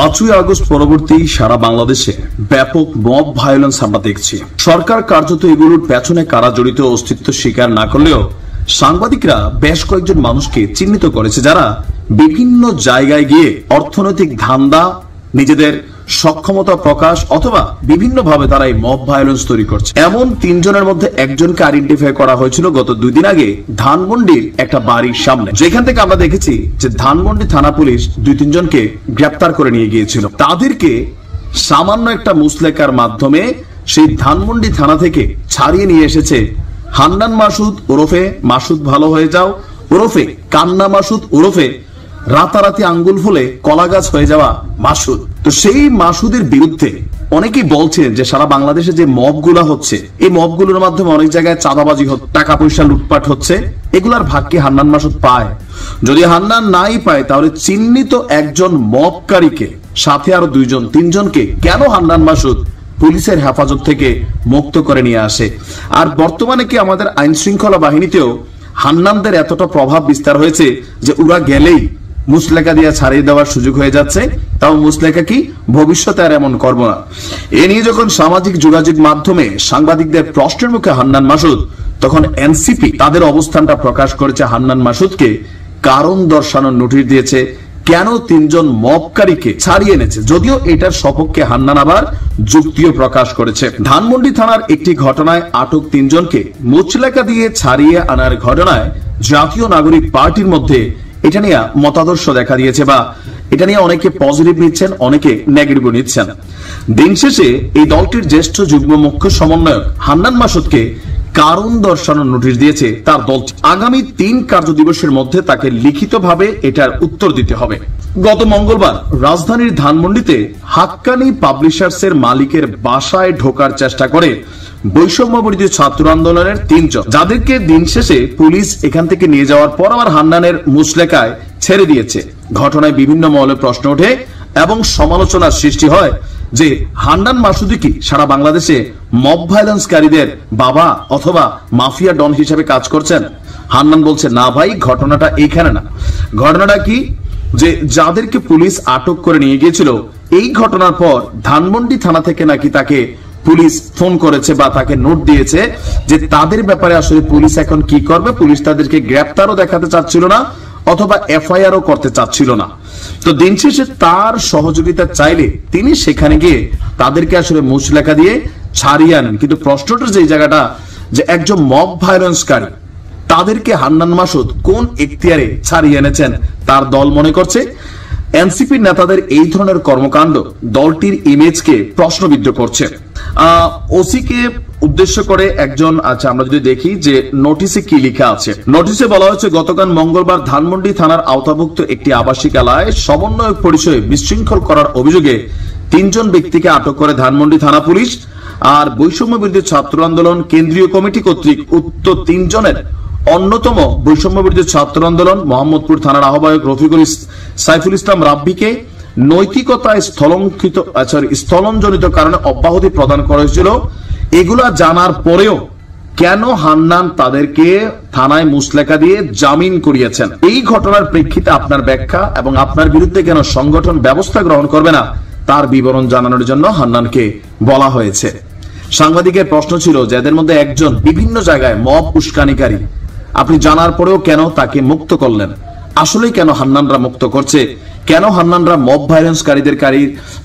5ই August পরবর্তী সারা বাংলাদেশে ব্যাপক মব ভায়োলেন্স আমরা দেখছি। সরকার কার্যত এগুলোর পেছনে কারা জড়িত অস্তিত্ব স্বীকার না করলেও সাংবাদিকরা বেশ কয়েকজন মানুষকে চিহ্নিত করেছে যারা বিভিন্ন জায়গায় গিয়ে অর্থনৈতিক ধান্দা, নিজেদের সক্ষমতা প্রকাশ অথবা বিভিন্নভাবে তারা এই মব ভায়োলেন্স তৈরি করছে। এমন 3 জনের মধ্যে একজনকে আইডেন্টিফাই করা হয়েছিল গত 2 দিন আগে ধানমন্ডির একটা বাড়ির সামনে, যেখান থেকে আমরা দেখেছি যে ধানমন্ডি থানা পুলিশ 2-3 জনকে গ্রেপ্তার করে নিয়ে গিয়েছিল। তাদেরকে সামান্য একটা মুসলেকার মাধ্যমে সেই ধানমন্ডি থানা থেকে ছাড়িয়ে নিয়ে এসেছে হান্নান মাসুদ ওরফে মাসুদ ভালো হয়ে যাও ওরফে কান্না মাসুদ ওরফে রাতারাতি আঙ্গুল ফুলে কলা গাছ হয়ে যাওয়া মাসুদ। তো সেই মাসুদের বিরুদ্ধে অনেকেই বলছেন যে সারা বাংলাদেশে যে মবগুলা হচ্ছে, এই মবগুলোর মাধ্যমে অনেক জায়গায় চাঁদাবাজি হচ্ছে, টাকা পয়সা লুটপাট হচ্ছে, এগুলার ভাগ কি হান্নান মাসুদ পায়? যদি হান্নান নাই পায় তাহলে চিহ্নিত একজন মবকারীকে সাথে আরো 2-3 জনকে কেন হান্নান মাসুদ পুলিশের হেফাজত থেকে মুক্ত করে নিয়ে আসে? আর বর্তমানে কি আমাদের আইন শৃঙ্খলা বাহিনীতেও হান্নানদের এতটা প্রভাব বিস্তার হয়েছে যে ওরা গেলেই মুসলেকা দিয়ে ছাড়িয়ে দেওয়ার সুযোগ হয়ে যাচ্ছে? তাও মুসলেকা কি ভবিষ্যতে আর এমন করব না। এ নিয়ে যখন সামাজিক যোগাযোগ মাধ্যমে সাংবাদিকদের প্রশ্নের মুখে হান্নান মাসুদ, তখন এনসিপি তাদের অবস্থানটা প্রকাশ করেছে হান্নান মাসুদকে কারণ দর্শানোর নোটিশ দিয়েছে কেন 3 জন মবকারীকে ছাড়িয়ে এনেছে। যদিও এটার সপক্ষে হান্নান আবার যুক্তিও প্রকাশ করেছে। ধানমন্ডি থানার একটি ঘটনায় আটক 3 জনকে মুচলেকা দিয়ে ছাড়িয়ে আনার ঘটনায় জাতীয় নাগরিক পার্টির মধ্যে এটা নিয়ে মতাদর্শ দেখা দিয়েছে, বা এটা নিয়ে অনেকে পজিটিভ নিচ্ছেন, অনেকে নেগেটিভ নিচ্ছেন। দিন শেষে এই দলটির জ্যেষ্ঠ যুগ্ম মুখ্য সমন্বয়ক হান্নান মাসুদকে কারণ দর্শানোর নোটিশ দিয়েছে তার দলটি। আগামী 3 কার্য দিবসের মধ্যে তাকে লিখিতভাবে এটার উত্তর দিতে হবে। গত মঙ্গলবার রাজধানীর ধানমন্ডিতে হাক্কানি পাবলিশার্সের মালিকের বাসায় ঢোকার চেষ্টা করে বৈষম্য বিরোধী ছাত্র আন্দোলনের 3 জন, যাদেরকে দিন শেষে পুলিশ এখান থেকে নিয়ে যাওয়ার পর আবার হান্নানের মুচলেকায় ছেড়ে দিয়েছে। ঘটনায় বিভিন্ন মহলে প্রশ্ন ওঠে এবং সমালোচনার সৃষ্টি হয় যে হান্নান মাসুদি কি সারা বাংলাদেশে মব ভায়োলেন্সকারীদের বাবা অথবা মাফিয়া ডন হিসেবে কাজ করছেন? হান্নান বলছে না ভাই, ঘটনাটা এইখানে না। ঘটনাটা কি যে যাদেরকে পুলিশ আটক করে নিয়ে গিয়েছিল, এই ঘটনার পর ধানমন্ডি থানা থেকে নাকি তাকে পুলিশ ফোন করেছে বা তাকে নোট দিয়েছে যে তাদের ব্যাপারে আসলে পুলিশ এখন কি করবে। পুলিশ তাদেরকে গ্রেপ্তারও দেখাতে চাচ্ছিল না অথবা এফআইআরও করতে চাচ্ছিল না। তো দিন শেষে তার সহযোগিতা চাইলে তিনি সেখানে গিয়ে তাদেরকে আসলে মুচলেকা দিয়ে ছাড়িয়ে আনেন। কিন্তু প্রশ্নটা যে জায়গাটা যে একজন মব ভায়োলেন্সকারী তাদেরকে হান্নান মাসুদ কোন এখতিয়ারে ছাড়িয়ে এনেছেন তার দল মনে করছে এনসিপি নেতাদের এই ধরনের কর্মকাণ্ড দলটির ইমেজকে প্রশ্নবিদ্ধ করছে। ওসিকে উদ্দেশ্য করে একজন, আচ্ছা আমরা যদি দেখি যে নোটিশে কি লেখা আছে। নোটিশে বলা হয়েছে গতকাল মঙ্গলবার ধানমন্ডি থানার আওতাভুক্ত একটি আবাসিক এলাকায় সমন্বয়ক পরিচয়ে বিশৃঙ্খল করার অভিযোগে 3 জন ব্যক্তিকে আটক করে ধানমন্ডি থানা পুলিশ। আর বৈষম্য বিরোধী ছাত্র আন্দোলন কেন্দ্রীয় কমিটি কর্তৃক উক্ত 3 জনের অন্যতম বৈষম্য বিরোধী ছাত্র আন্দোলন মোহাম্মদপুর থানার আহ্বায়ক রফিকুল সাইফুল ইসলাম রাব্বিকে নৈতিকতায় স্থলনজনিত কারণে অব্যাহতি প্রদান করা হয়েছিল। এগুলা জানার পরেও কেন হান্নান তাদেরকে থানায় মুচলেকা দিয়ে জামিন করিয়েছেন? এই ঘটনার প্রেক্ষিতে আপনার ব্যাখ্যা এবং আপনার বিরুদ্ধে কেন সংগঠন ব্যবস্থা গ্রহণ করবে না তার বিবরণ জানানোর জন্য হান্নানকে বলা হয়েছে। সাংবাদিকের প্রশ্ন ছিল যে এদের মধ্যে একজন বিভিন্ন জায়গায় মব উস্কানিকারী, আপনি জানার পরেও কেন তাকে মুক্ত করলেন? আসলেই কেন হান্নানরা মুক্ত করছে? কেন হান্নানরা মব ভায়োলেন্সকারীদের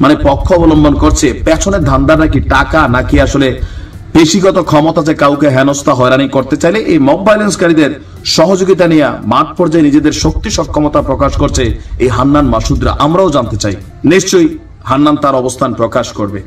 মানে পক্ষ অবলম্বন করছে? পেছনের ধান্দাটা কি টাকা নাকি আসলে পেশিগত ক্ষমতা যে কাউকে হেনস্থা হয়রানি করতে চাইলে এই মব ভায়োলেন্সকারীদের সহযোগিতা নিয়ে মাঠ পর্যায়ে নিজেদের শক্তি সক্ষমতা প্রকাশ করছে এই হান্নান মাসুদরা? আমরাও জানতে চাই। নিশ্চয়ই হান্নান তার অবস্থান প্রকাশ করবে।